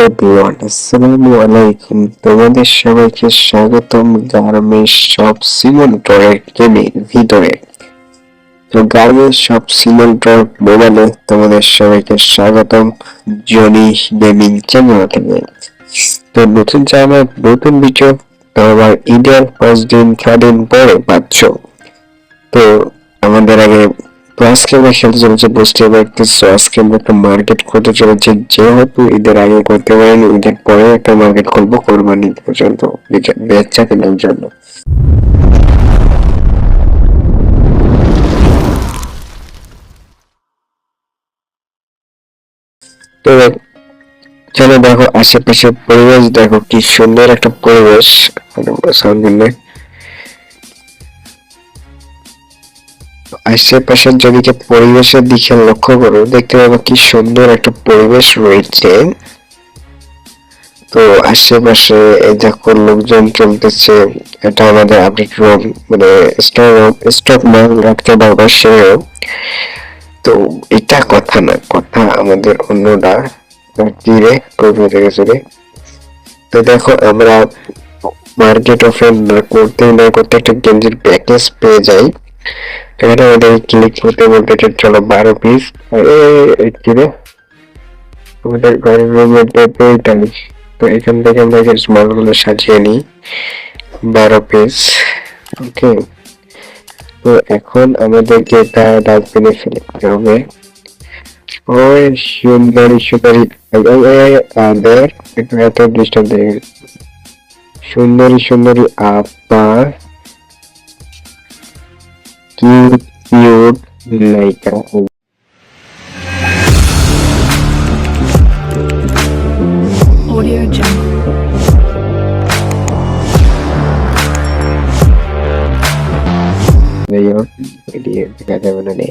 Everyone, আসসালামু আলাইকুম। তোমাদের সবাইকে স্বাগতম গার্মেন্টস শপ সিমন্টরের গেমের ভিতরে। তো গার্মেন্টস শপ সিমন্টর মোবাইলে তোমাদের সবাইকে স্বাগতম জনি গেমিং চ্যানেল থেকে। তো নতুন চ্যানেল, নতুন ভিডিও, তো আবার ঈদের 5 দিন 6 দিন পরে পাচ্ছ। তো আমাদের আগে তো আজকে আমরা খেলতে চলেছি, বুঝতে পারতেছো আজকে আমরা একটা মার্কেট করতে চলেছি, যেহেতু ঈদের আগে করতে পারিনি, ঈদের পরে একটা মার্কেট করবো কোরবানি পর্যন্ত বেচা কেনার জন্য। তো চলো দেখো আশেপাশের পরিবেশ, দেখো কি সুন্দর একটা পরিবেশ। আশেপাশের জমিকে পরিবেশের দিকে লক্ষ্য করো, দেখতে পাবো কি সুন্দর একটা পরিবেশ রয়েছে। তো আশেপাশে এই দেখো লোকজন চলতেছে, এটা আমাদের আপডেট রুম, মানে স্টক মাল রাখতে পারবো সেও। তো এটা কথা না, কথা আমাদের অন্যটা তীরে কর্মীদের কাছে। তো দেখো আমরা মার্কেট ওপেন করতে না করতে একটা গেঞ্জির প্যাকেজ পেয়ে যাই। এখানে আমাদের ক্লিক করতে বলতে চলো 12 পিস। তীরে আমাদের ঘরের রুমের পেয়েটাই। তো এখান থেকে আমরা মালগুলো সাজিয়ে নিই 12 পিস। ওকে, তো এখন আমাদেরকে এটা ডাস্টবিনে ফেলে দিতে হবে। ওই সুন্দরী সুন্দরী আদের একটু এত ডিস্টার্ব দেয়। সুন্দরী সুন্দরী আপা, cute cute Laika. Audio Jungle. দেখা যাবে না রে,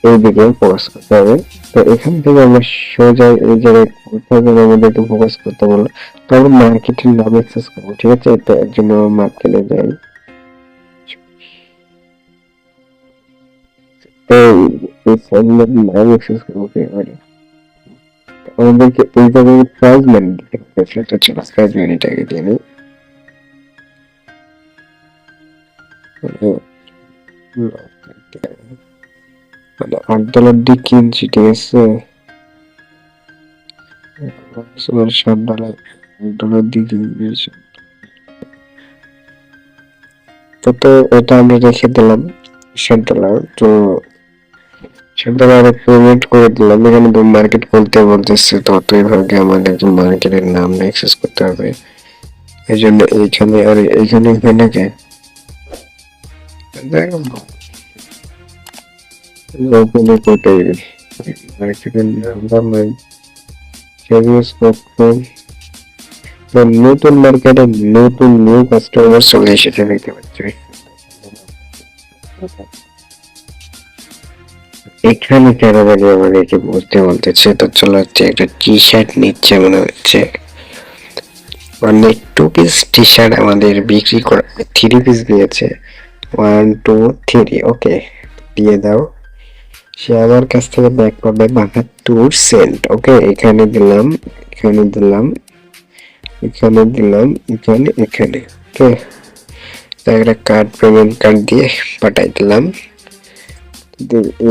এইদিকে ফোকাস করতে হবে। তো এখান থেকে আমরা সোজা এই জায়গায় কোথাও যেন আমাদের একটু ফোকাস করতে বললো। তো আমরা মার্কেটের নাম অ্যাক্সেস করবো, ঠিক আছে? তো এর জন্য মার্কেটে যাই। এই ফর্মুলার নাম অ্যাক্সেস করবো এবারে। আমাদেরকে এই জায়গায় প্রাইজ মানি দিতে হবে। সেটা হচ্ছে প্রাইজ মানিটাকে দিয়ে নিই। মানে $8 দিয়ে কিনছি, ঠিক আছে? $7 $1 দিয়ে কিনছি। তো এটা আমরা রেখে দিলাম $7। তো $7 পেমেন্ট করে দিলাম। এখানে তো মার্কেট করতে বলতেছে, তো এইভাবে আমাদের মার্কেটের নাম অ্যাক্সেস করতে হবে। এই জন্য এইখানে আর এইখানে এখানে ওপেনে করতে মার্কেটের নাম নাই সেভিংস পক্ষ। নতুন মার্কেটে নতুন নিউ কাস্টমার চলে এসেছে, দেখতে পাচ্ছি। এখানে কেন জানি আমাদেরকে বুঝতে বলতেছে। তো চলো হচ্ছে একটা টি শার্ট নিচ্ছে মনে হচ্ছে, মানে 2 পিস টি শার্ট আমাদের বিক্রি করা। 3 পিস দিয়েছে, 1 2 3। ওকে, দিয়ে দাও। সে আমার কাছ থেকে ব্যাক করবে 72 সেন্ট। ওকে, এখানে দিলাম, এখানে দিলাম, এখানে দিলাম, এখানে এখানে। ওকে, একটা কার্ড, পেমেন্ট কার্ড দিয়ে পাঠাই দিলাম।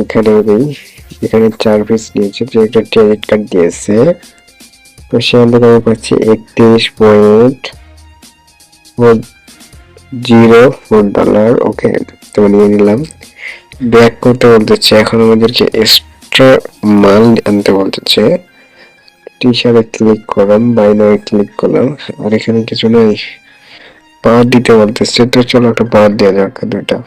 এখানে এখানে 4 পিস নিয়েছে, যে একটা ক্রেডিট কার্ড দিয়েছে। তো সেখান থেকে আমি পাচ্ছি $31.04। ওকে, তো নিয়ে নিলাম। ব্যাক করতে বলতেছে, এখন আমাদেরকে এক্সট্রা মাল আনতে বলতেছে। টি শার্টে ক্লিক করলাম, বাইনারি ক্লিক করলাম, আর এখানে কিছু নেই, পাওয়ার দিতে বলতেছে। তো চলো একটা পাওয়ার দেওয়া যাক দুইটা।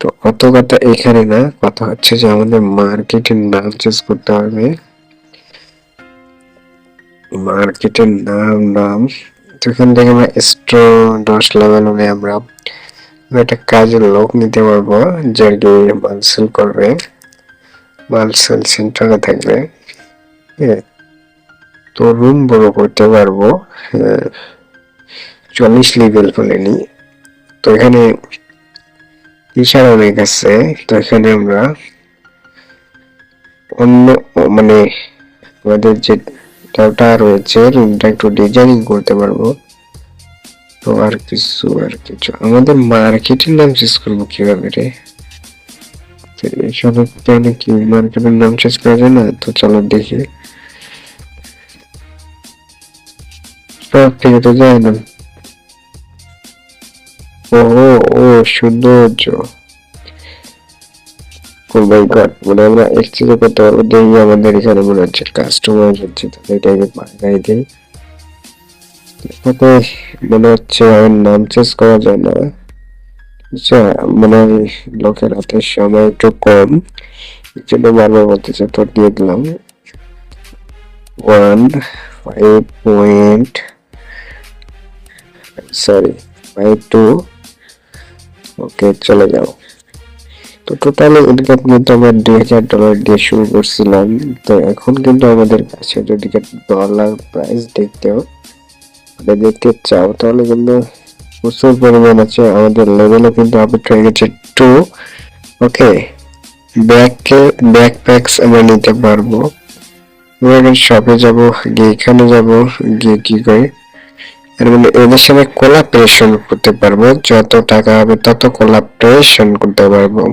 তো অত কথা এখানে না, কথা হচ্ছে যে আমাদের মার্কেটের নাম চেঞ্জ করতে হবে। মার্কেটের নাম তো এখান থেকে আমরা স্টোর 10 লেভেল হলে আমরা একটা কাজের লোক নিতে পারবো, যে আর কি মাল সেল করবে, মাল সেল সেন্টারে থাকবে। তো রুম বড় করতে পারবো 40 লেভেল হলেনি। তো এখানে টিচার অনেক আছে। তো এখানে আমরা অন্য মানে আমাদের যে ওটা রয়েছে, রুমটা একটু ডিজাইনিং করতে পারবো। তো আর কিছু আমাদের মার্কেটের নাম চেঞ্জ করবো কিভাবে রে? তো এইসব কি মার্কেটের নাম চেঞ্জ করা যায় না? তো চলো দেখি। সব থেকে তো যায় না। ও ও সৌন্দর্য, ও মাই গড, মানে আমরা এক্সচেঞ্জ করতে পারবো। দেখি আমাদের এখানে মনে হচ্ছে কাস্টমার হচ্ছে, তাহলে এটাকে পাঠাই দিই। এটাতে মনে হচ্ছে আমার নাম চেঞ্জ করা যায় না। আচ্ছা, মানে লোকের হাতে সময় একটু কম, এই জন্য বারবার বলতেছে। তো দিয়ে দিলাম 1 5 পয়েন্ট, সরি 5 2। ওকে, চলে যাও। তো টোটালি ইনকাম কিন্তু আমরা $2000 দিয়ে শুরু করছিলাম। তো এখন কিন্তু আমাদের কাছে যদি ডলার প্রাইস দেখতে চাও, তাহলে কিন্তু প্রচুর পরিমাণ আছে। আমাদের লেভেলও কিন্তু আপডেট হয়ে গেছে 2। ওকে, ব্যাকপ্যাকস আমরা নিতে পারবো। এবার শপে যাব, গিয়ে এখানে যাব, গিয়ে কি করে এর মানে এদের সাথে কোলাবরেশন করতে পারবো। যত টাকা হবে তত কোলাবরেশন করতে পারবো।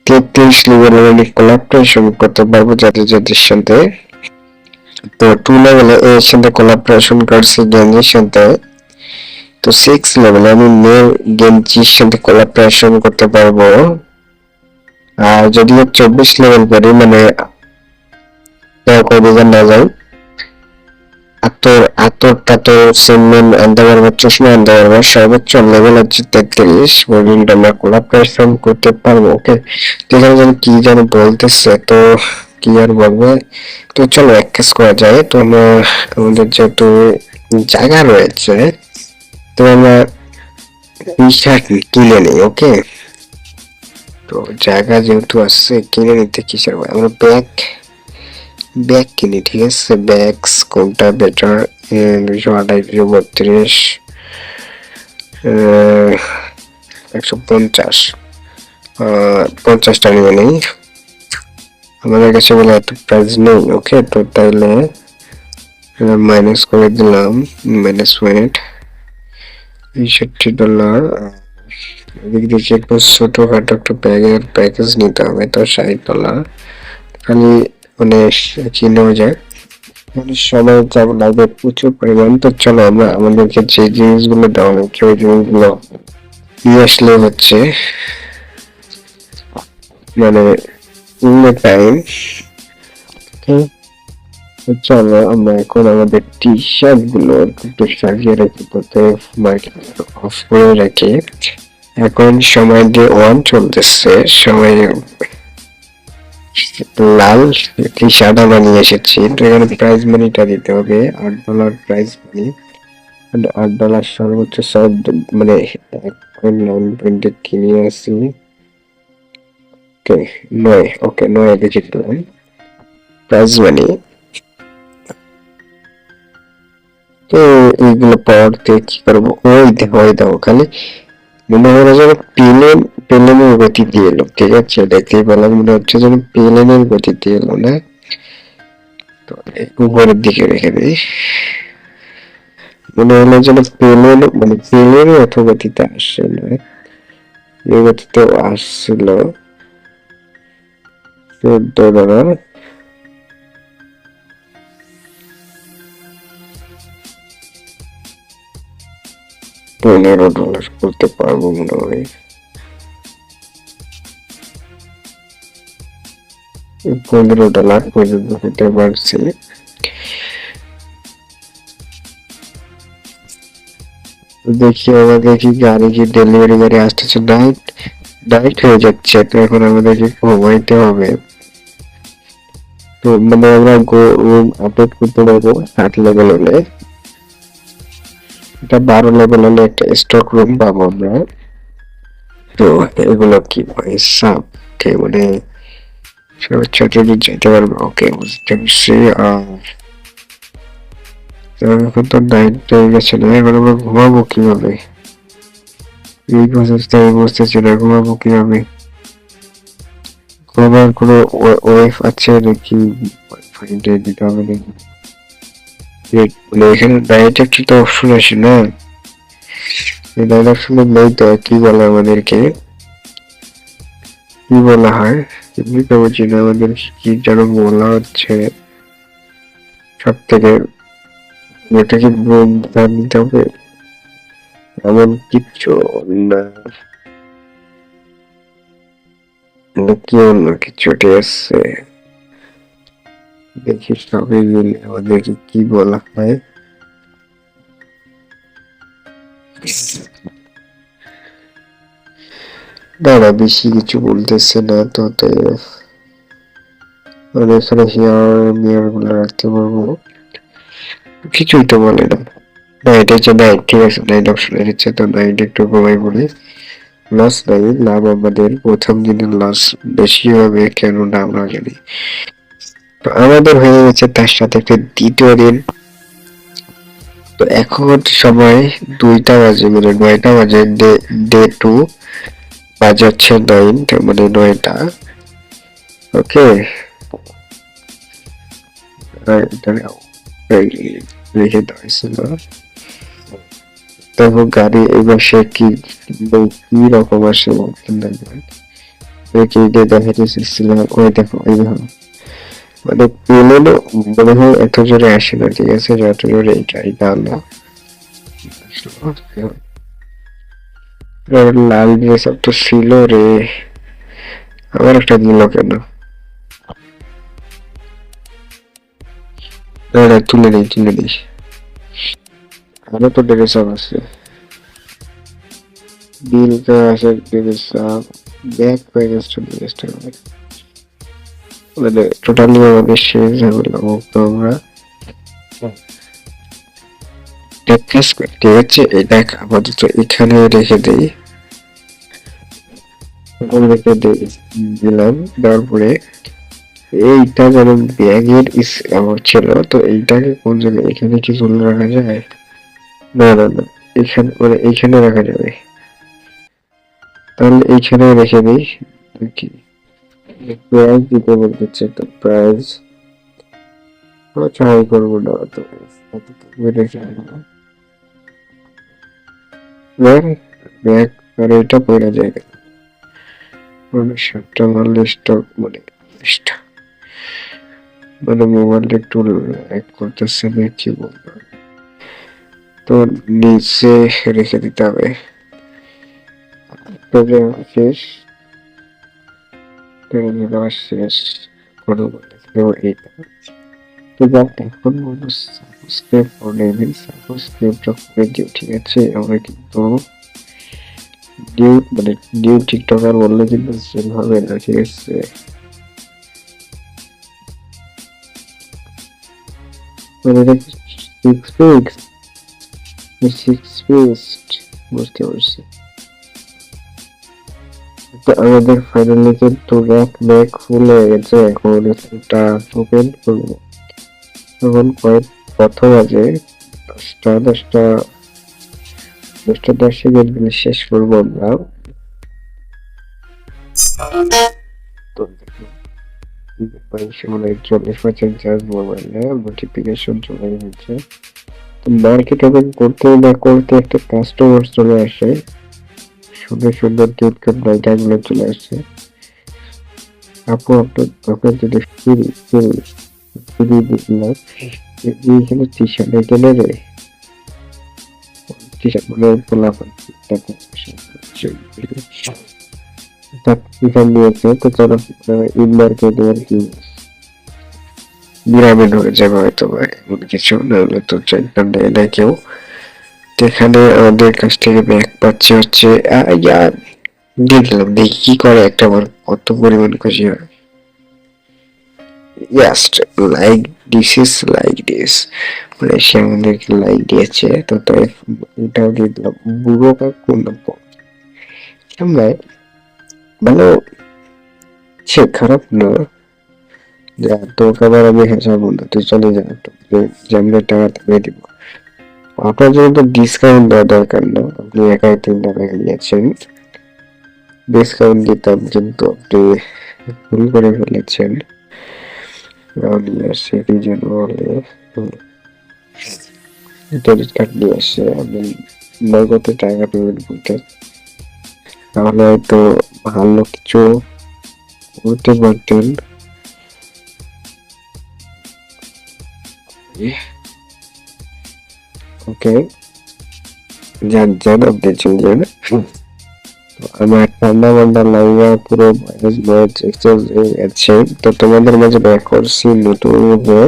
33 লেভেলে আমি কোলাবরেশন করতে পারবো যাদের সাথে। তো 2 লেভেলে এর সাথে কোলাবরেশন করছি গেঞ্জির সাথে। তো 6 লেভেলে আমি মেল গেঞ্জির সাথে কোলাবরেশন করতে পারবো। আর যদি 24 লেভেল করি, মানে করে না যায়, আতর সিমেন্ট আনতে পারবো, চশমা আনতে পারবো। সর্বোচ্চ লেভেল হচ্ছে 33 পর্যন্ত আমরা কোলাবরেশন করতে পারবো। ওকে, এখানে যেন কি যেন বলতেছে, তো কি আর বলবো। তো চলো এক কাজ করা যায়। তো আমরা আমাদের যেহেতু জায়গা রয়েছে, তো আমরা টি-শার্ট কিনে নিই। ওকে, তো জায়গা যেহেতু আছে, কিনে নিতে কিসের ভয়? আমরা ব্যাগ কিনি, ঠিক আছে। ব্যাগস কোনটা বেটার? 228, 232, 150, 50টা নিয়ে নেই। আমাদের কাছে বলে এত প্রাইস নেই। ওকে, তো তাইলে মাইনাস করে দিলাম, -1 $63। এদিক থেকে একটু ছোটখাটো একটা প্যাকেজ নিতে হবে, তো $60। খালি মানে কিনে যায়, মানে সময় যাব লাগবে প্রচুর পরিমাণ। তো চলো আমরা আমাদেরকে যে জিনিসগুলো দেওয়া হচ্ছে ওই জিনিসগুলো নিয়ে আসলে হচ্ছে, মানে টাইম। চলো আমরা এখন আমাদের টি শার্ট গুলো একটু সাজিয়ে রাখি, তাতে মার্কেট অফ করে রাখি। এখন সময় দিয়ে 1 চলতেছে, সময় লাল টি শার্ট আমরা নিয়ে এসেছি। তো এখানে প্রাইস মানিটা দিতে হবে $8 প্রাইস মানি। $8 সর্বোচ্চ সব, মানে 1.9 কিনে আসছি। ওকে 9, ওকে 9 দেখে দিলাম প্রাইস মানি। তো এইগুলো পাওয়ার দিয়ে কি করবো? ওই দেখো খালি মনে হয় যেন প্লেনের গতিতে এলো। ঠিক আছে, দেখতেই পেলাম মনে হচ্ছে যেন প্লেনের গতিতে এলো না। তো উপরের দিকে রেখে দিই, মনে হলো যেন প্লেন, মানে প্লেনের অত গতিতে আসছে না, এই গতিতে আসছিল। $14, $15 করতে পারবো মনে হয়। $15 পর্যন্ত হতে পারছি। দেখি আমাদের কি গাড়ি, কি ডেলিভারি গাড়ি আসতেছে। নাইট হয়ে যাচ্ছে, তো এখন আমাদেরকে ঘুমাইতে হবে। তো মানে আমরা রুম আপডেট করতে পারবো 7 লেভেল হলে। এটা 12 লেভেল হলে একটা স্টক রুম পাবো আমরা। তো এগুলো কি ভাই সাব, মানে সর্বোচ্চ যেতে পারবো। ওকে, বুঝতে পারছি। এখন তো নাইট হয়ে গেছে না, এখন আমরা ঘুমাবো কিভাবে? এই প্রসেসটা আমি বুঝতেছি না, ঘুমাবো কিভাবে? ঘুমাবার কোনো ওয়েব আছে নাকি? এটাই দিতে হবে নাকি? মানে এখানে ডাইরেক্ট একটা অপশন আসে না, এই ডাইরেক্ট অপশনে নেই তো। কি বলে আমাদেরকে, কি বলা হয় এমনি তো বুঝি না, আমাদের কি যেন বলা হচ্ছে সব থেকে, ওটা কি ধার দিতে হবে এমন কিচ্ছু না, নাকি অন্য কিছু ঠিক আছে। দেখি সবই মিলে আমাদেরকে কি বলা হয়। না না, বেশি কিছু বলতেছে না তো, তাই মানে এখানে হেয়ার মিয়ার গুলো রাখতে পারবো, কিছুই তো বলে না। না এটা হচ্ছে নাইট, ঠিক আছে নাইট অপশনে দিচ্ছে তো, নাইট একটু কমাই বলি। লস নাই, লাভ আমাদের প্রথম দিনের লস বেশি হবে, কেননা আমরা জানি। তো আমাদের হয়ে গেছে তার সাথে একটা দ্বিতীয় দিন। তো এখন সময় 2টা বাজে, মানে 9টা বাজে, ডে 2 বাজে হচ্ছে 9, তার মানে 9টা। ওকে, রেখে দেওয়া হয়েছিল। দেখো গাড়ি এবার সে কি কি রকম আসে দেখাতে চেয়েছিলাম, ওই দেখো ওই দেখো, মানে প্লেনও মনে হয় এত জোরে আসে না, ঠিক আছে যত জোরে এই গাড়িটা আলো। লাল ড্রেস আপ তো ছিল রে, আবার একটা দিল কেন? না না, তুলে নেই তুলে নেই, আরো তো ড্রেস আপ আছে। বিল আছে ড্রেস আপ, ব্যাক হয়ে গেছে ড্রেসটা, মানে টোটালি আমাদের শেষ ঝামেলা মুক্ত আমরা। ঠিক আছে, এটা আপাতত এখানে রেখে দেই, রেখে দিলাম। তারপরে এইটা যেন ব্যাগের আমার ছিল, তো এইটাকে কোন জায়গায়, এখানে কি তুলে রাখা যায়? না না না, এখানে মানে এইখানে রাখা যাবে, তাহলে এইখানে রেখে দিই। কি প্রাইস দিতে বলতেছে, তো প্রাইস ট্রাই করবো না তো, ব্যাগ আর এটা পড়া জায়গা, মানে শার্টটা মারলে স্টক, মানে মোবাইলটা একটু ল্যাগ করতেছে না, কি বলবো। তো নিচে রেখে দিতে হবে, তো শেষ, দেওয়া শেষ কোনো এইটা। তো যাক, এখন মানুষ সাবস্ক্রাইব করে নেবেন, সাবস্ক্রাইবটা করে দিও, ঠিক আছে? আমরা কিন্তু নিউ টিকটকার বললে কিন্তু সেল হবে না, ঠিক আছে? মানে এটা 6 পিক্স বুঝতে পারছি। তো আমাদের ফাইনালি কিন্তু ব্যাক ফুল হয়ে গেছে, এখন এটা ওপেন করবো। এখন প্রথম আছে 10টা 10 সেকেন্ড শেষ করবো আমরা। তো মানে 40% চার্জ মোবাইলে নোটিফিকেশন চলে গেছে। তো মার্কেট ওপেন করতে না করতে একটা কাস্টমার চলে আসে, সুন্দর সুন্দর টিপটপ ডাইটাগুলো চলে আসছে। আপু আপনার যদি ফ্রি দিলাম, এইখানে টি শার্ট এখানে রে, টি শার্ট মানে ফলাফল এখান দিয়েছে। তো চলো ইন মার্কেটে আর কি গ্রামীণ হয়ে যাবে হয়তো বা, এমন কিছু না হলে তো চাইতাম দেয় না কেউ। তো এখানে আমাদের কাছ থেকে ব্যাগ পাচ্ছে হচ্ছে দেখলাম, দেখি কি করে একটা, আমার কত পরিমাণ খুশি হয়। Just like this is like this, মানে সে আমাদেরকে লাইক দিয়েছে, তো তাই এটাও দিয়ে দিলাম। বুড়ো কাকু না সামলায় ভালো, সে খারাপ না। যা তোকে আবার আমি হেসাবো না, তুই চলে যা, যেমন টাকা তাকে দিব। আপনার জন্য তো ডিসকাউন্ট দেওয়া দরকার না, আপনি একাই 3 টাকা নিয়েছেন, ডিসকাউন্ট দিতাম কিন্তু আপনি ভুল করে ফেলেছেন। নিয়ে আসে রিজন বলে ডেবিট কার্ড নিয়ে আসে, আমি নগদে টাকা পেমেন্ট করতে, তাহলে হয়তো ভালো কিছু করতে পারতেন। ওকে, যান যান আপনি চলে যান। আমার ঠান্ডা মান্ডা লাগা পুরো ভাইরাস ভয়েস এক্সচেঞ্জ হয়ে গেছে, তো তোমাদের মাঝে ব্যাক করছি নতুন রূপে।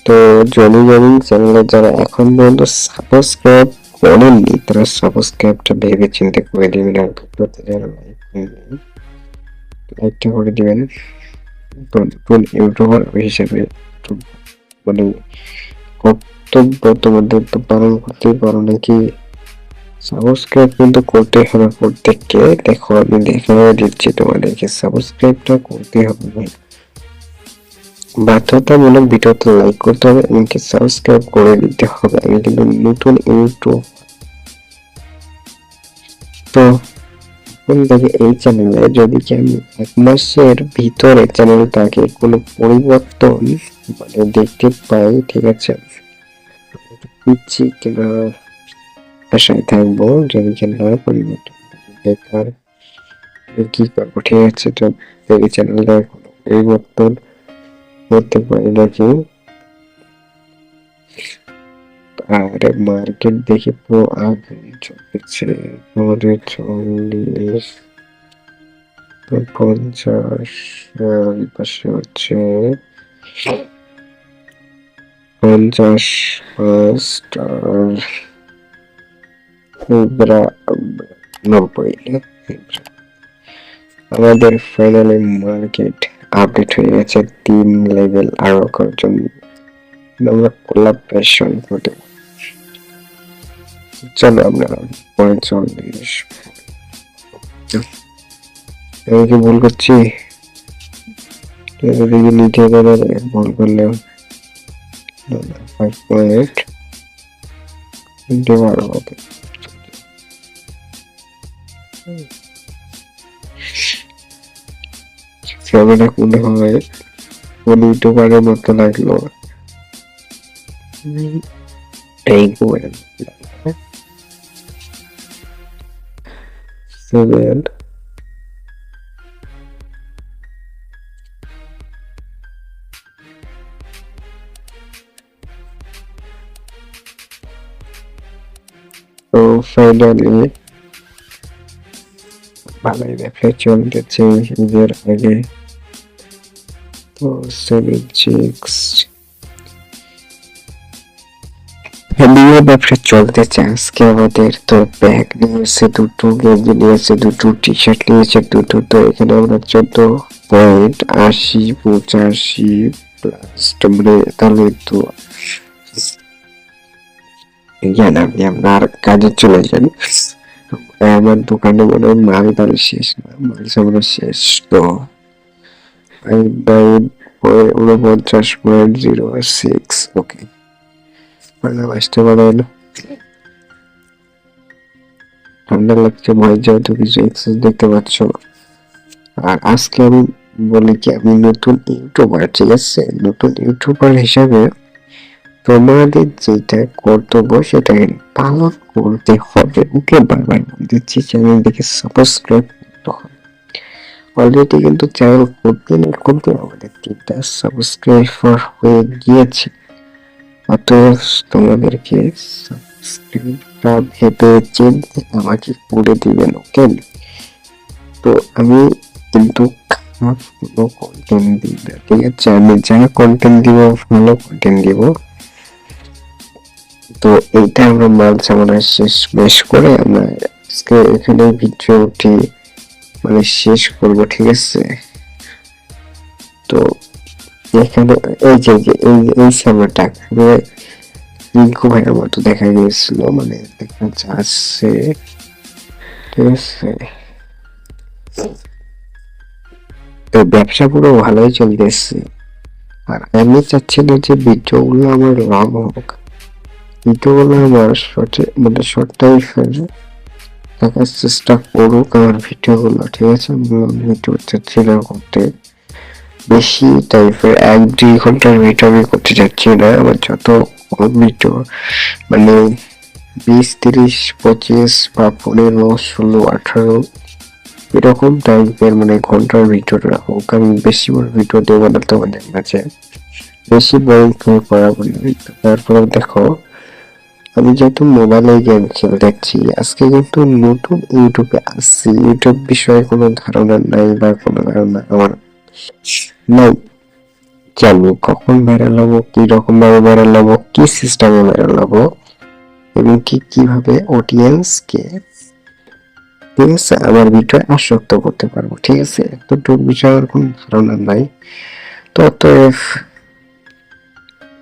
তো জনি গেমিং চ্যানেলে যারা এখন পর্যন্ত সাবস্ক্রাইব করেননি তারা সাবস্ক্রাইবটা ভেবে চিন্তে করে দিবেন, আর ভিডিওতে যারা লাইকটা করে দিবেন। তো নতুন ইউটিউবার হিসেবে একটু মানে কর্তব্য তোমাদের তো পালন করতেই পারো নাকি। সাবস্ক্রাইব কিন্তু করতে হবে প্রত্যেককে, দেখো আমি দেখে দিচ্ছি তোমাদেরকে, সাবস্ক্রাইবটা করতে হবে ভাই, বাধ্যতামূলক ভিডিওতে লাইক করতে হবে, এমনকি সাবস্ক্রাইব করে দিতে হবে। আমি কিন্তু নতুন ইউটিউব, তো এখন থেকে এই চ্যানেলে যদি কি আমি 1 মাসের ভিতরে চ্যানেলটাকে কোনো পরিবর্তন মানে দেখতে পাই, ঠিক আছে, পিচ্ছি কিনা আশায় থাকবো, যদি কিনা পরিবর্তন বেকার কি করবো, ঠিক আছে। তো এই চ্যানেলটা কোনো পরিবর্তন করতে পারি নাকি। আর মার্কেট দেখে পুরো আগুন চলছে, 40 50 পাশে হচ্ছে 50 আর 90। আমাদের ফাইনালি মার্কেট আপডেট হয়ে গেছে 3 লেভেল আরো কয়েকজন আমরা কোলাবরেশন করতে, চলো আমরা 45 আমি কি ভুল করছি, এদিকে নিচে গেলে ভুল করলেও 5 পয়েন্ট ভালো হবে। ছবিটা মনে হয় কোন ইউটিউবারের মতো লাগলো, এই গোয়েন 7 তো ফাইনালি ভালোই ব্যবসা চলতেছে ঈদের আগে। তো 76 ফ্যামিলি ব্যবসা চলতেছে আজকে আমাদের। তো ব্যাগ নিয়েছে দুটো, গেঞ্জি নিয়েছে দুটো, টি শার্ট নিয়েছে দুটো। তো এখানে আমরা 14.80 85 প্লাস মানে তাহলে তো জ্ঞান, আপনি আপনার কাজে চলে যান। আমার দোকানে মনে হয় মাল তাহলে শেষ না, মাল সামনে শেষ। তো 49.06 ওকে, আসতে পারলো। ঠান্ডা লাগছে, ভয় যেহেতু কিছু এক্সেস দেখতে পাচ্ছ। আর আজকে আমি বলি কি, আমি নতুন ইউটিউবার, ঠিক আছে, নতুন ইউটিউবার হিসাবে তোমাদের যেটা কর্তব্য সেটা পালন করতে হবে। ওকে, বারবার বলতেছি চ্যানেলটিকে সাবস্ক্রাইব করতে হবে। অলরেডি কিন্তু চ্যানেল করতে না করতে আমাদের 3টা সাবস্ক্রাইবার হয়ে গিয়েছে, অতএব তোমাদেরকে সাবস্ক্রাইবটা ভেবে চিন্তে আমাকে করে দিবেন। ওকে, তো আমি কিন্তু খারাপ কোনো কন্টেন্ট দিই না, ঠিক আছে, আমি যা কন্টেন্ট দিব ভালো কন্টেন্ট দিব। তো এইটা আমরা মাল সামনে শেষ বেশ করে আমরা আজকে এখানে ভিডিওটি মানে শেষ করব, ঠিক আছে। তো এখানে এই যে এই সামনেটা পুরো রিঙ্কু ভাইয়ের মতো দেখা গিয়েছিল, মানে দেখা যাচ্ছে, ঠিক আছে। তো ব্যবসা পুরো ভালোই চলতেছে, আর আমি চাচ্ছি না যে ভিডিওগুলো আমার লং হোক, ভিডিওগুলো আমার শর্টে মানে শর্ট টাইমে দেখার চেষ্টা করুক আমার ভিডিওগুলো, ঠিক আছে। ভিডিও চাচ্ছি না করতে, বেশি টাইপের 1-2 ঘন্টার ভিডিও আমি করতে চাচ্ছি না। আমার যত ভিডিও মানে 20, 30, 25 বা 15, 16, 18 এরকম টাইপের মানে ঘন্টার ভিডিওটা হোক। আমি বেশি বড় ভিডিও দেবো না তোমাদের মাঝে, বেশি বোরিং ফিল করাবো না। তারপরে দেখো, আমি যেহেতু মোবাইলে গেম খেলে দেখছি, আজকে কিন্তু নতুন ইউটিউবে আসছি, ইউটিউব বিষয়ে কোনো ধারণা নাই বা কোনো ধারণা আমার নাই যে আমি কখন ভাইরাল হবো, কি রকম ভাবে ভাইরাল হবো, কি সিস্টেমে ভাইরাল হবো, এবং কিভাবে অডিয়েন্সকে, ঠিক আছে, আমার ভিডিও আসক্ত করতে পারবো। ঠিক আছে, তো বিষয়ে আমার কোনো ধারণা নাই। তো অতএব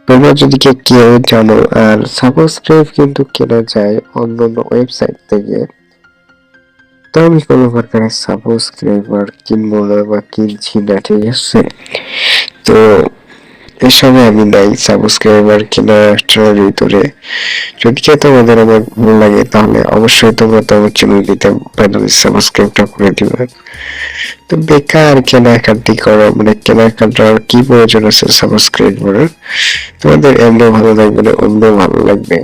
তোমরা যদি কেউ জানো, আর সাবস্ক্রাইব কিন্তু কেনা যায় অন্যান্য ওয়েবসাইট থেকে, তো আমি কোনো প্রকারের সাবস্ক্রাইবার কিনবো না বা কিনছি না। ঠিক আছে, তো এসবে আমি নাই সাবস্ক্রাইবার কেনার ভিতরে। যদি তোমাদের আমার ভালো লাগে তাহলে অবশ্যই তোমরা তো আমার চ্যানেলটিতে সাবস্ক্রাইবটা করে দিবে। তো বেকার কেনাকাটি করা মানে কেনাকাটার কি প্রয়োজন আছে সাবস্ক্রাইব করার? তোমাদের এমনি ভালো লাগবে না, অন্য ভালো লাগবে।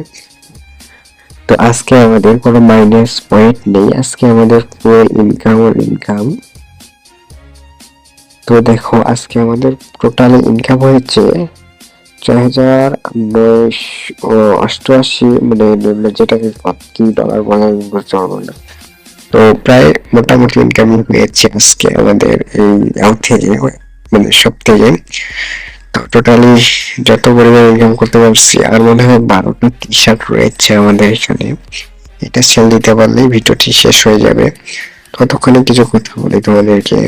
তো আজকে আমাদের কোনো মাইনাস পয়েন্ট নেই, আজকে আমাদের পুরো ইনকাম আর ইনকাম। তো দেখো, আজকে আমাদের টোটালি ইনকাম হয়েছে 4,988, মানে যেটাকে কি ডলার বলা বুঝতে পারবো না। তো প্রায় মোটামুটি ইনকাম হয়েছে আজকে আমাদের এই অ্যাপ থেকে, মানে সব থেকে। তো টোটালি যত পরিমাণ ইনকাম করতে পারছি, আর মনে হয় 12টা টি-শার্ট রয়েছে আমাদের এখানে। এটা সেল দিতে পারলেই ভিডিওটি শেষ হয়ে যাবে। ততক্ষণে কিছু কথা বলি তোমাদেরকে।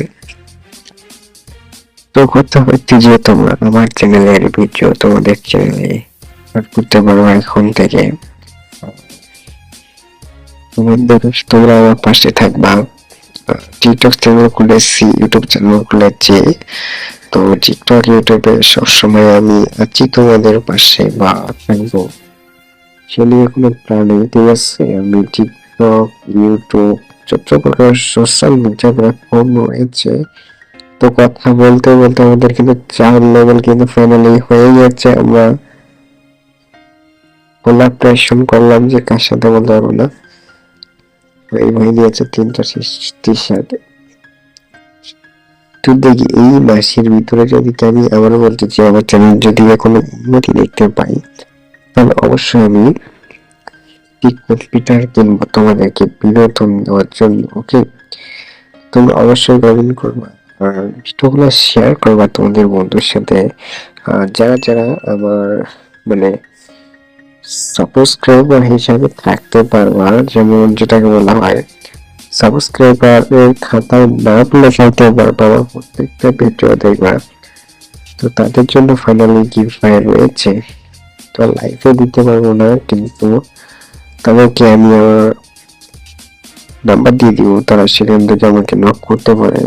তো কথা হচ্ছে যে তোমরা আমার চ্যানেলের ভিডিও তোমাদের চ্যানেলে করতে পারো এখন থেকে। তোমরা আমার পাশে থাকবা। টিকটক চ্যানেল খুলেছি, ইউটিউব চ্যানেল খুলেছি। তো টিকটক ইউটিউবে সবসময় আমি আছি তোমাদের পাশে বা থাকবো, সে নিয়ে কোনো প্ল্যান নেই। ঠিক আছে, আমি টিকটক, ইউটিউব, যত প্রকার সোশ্যাল মিডিয়া প্ল্যাটফর্ম রয়েছে, তো কথা বলতে বলতে আমাদের কিন্তু 4 লেভেল কিন্তু ফাইনালি হয়ে গেছে। আমরা কোলাবরেশন করলাম যে কার সাথে বলতে পারবো না। এই ভাই দিয়েছে 3টা টি-শার্ট। তো দেখি এই মাসের ভিতরে যদি আমি আবার বলতেছি, আমার চ্যানেল যদি কোনো উন্নতি দেখতে পাই, তাহলে অবশ্যই আমি কম্পিউটার কিনবো তোমাদেরকে বিনোদন দেওয়ার জন্য। ওকে, তোমরা অবশ্যই কমেন্ট করবা আর ভিডিওগুলো শেয়ার করবা তোমাদের বন্ধুর সাথে। যারা যারা আমার মানে সাবস্ক্রাইবার হিসাবে থাকতে পারবা, যেমন যেটাকে বলা হয় সাবস্ক্রাইবারের খাতায় নাম লেখাইতে পারবা, আমার প্রত্যেকটা ভিডিও দেখবা। তো তাদের জন্য ফাইনালি গিফট রয়েছে। তো লাইফে দিতে পারবো না, কিন্তু তাদেরকে আমি আমার নাম্বার দিয়ে দিব, তারা সেখান থেকে আমাকে নক করতে পারে।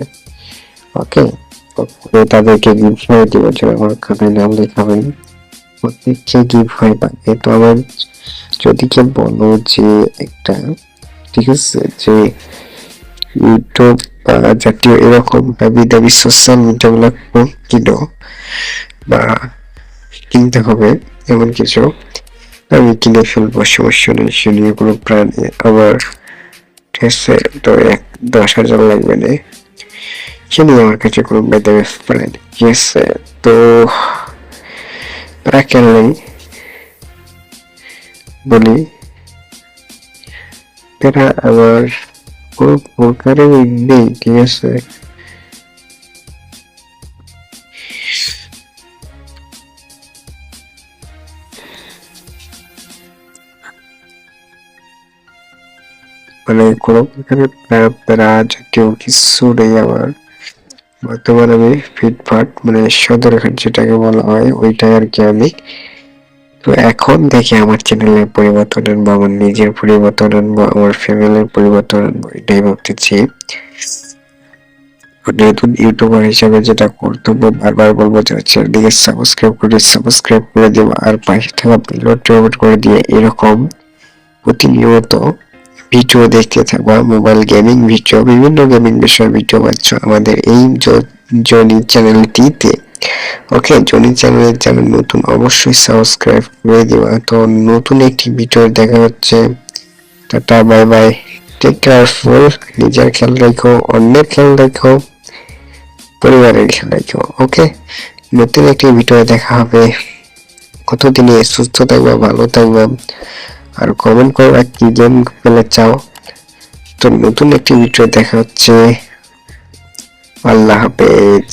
ওকে, তাদেরকে গিফট দিব, যারা আমার খাতায় নাম লেখাবেন প্রত্যেককে গিফট পাবে। তো আমার যদি কেউ বলো যে একটা, ঠিক আছে, যে ইউটিউব জাতীয় এরকম দাবি দাবি সোশ্যাল মিডিয়া গুলো কিনো বা কিনতে হবে এমন কিছু, আমি কিনে ফেলবো, সমস্যা নেই। সে নিয়ে কোনো প্ল্যান আমার, ঠিক আছে। তো 10,000 লাগবে না, সে নিয়ে আমার কাছে কোনো বেদবে প্ল্যান, ঠিক আছে। তো কেন নেই বলি, তারা আমার কোনো প্রকারের নেই, ঠিক আছে। মানে কোনো প্রকারের প্যারা জাতীয় কিছু নেই আমার। বর্তমানে আমি ফিটফাট মানে সদরঘাট যেটাকে বলা হয় ওইটাই আর কি আমি। তো এখন দেখি আমার চ্যানেলের পরিবর্তন আনবো, আমার নিজের পরিবর্তন আনবো, আমার ফ্যামিলির পরিবর্তন আনবো, এটাই ভাবতেছি। নতুন ইউটিউবার হিসাবে যেটা কর্তব্য, বারবার বলবো যে চ্যানেলটিকে সাবস্ক্রাইব করে দেবো, আর পাশে থাকা বেল বাটন করে দিয়ে এরকম প্রতিনিয়ত ভিডিও দেখতে থাকবা। মোবাইল গেমিং ভিডিও, বিভিন্ন গেমিং বিষয়ে ভিডিও পাচ্ছ আমাদের এই জনি চ্যানেলটিতে। ওকে, জনি চ্যানেলে যারা নতুন অবশ্যই সাবস্ক্রাইব করে দিবা। তো নতুন একটি ভিডিও দেখা হচ্ছে। Tata, bye bye, take careful, নিজের খেয়াল রাখো, অন্যের খেয়াল রাখো, পরিবারের খেয়াল রাখো। ওকে, নতুন একটি ভিডিও দেখা হবে। কতদিনে সুস্থ থাকবা, ভালো থাকবা, আর কমেন্ট করবা কি গেম খেলতে চাও। তো নতুন একটি ভিডিও দেখা হচ্ছে। আল্লাহ হাফেজ।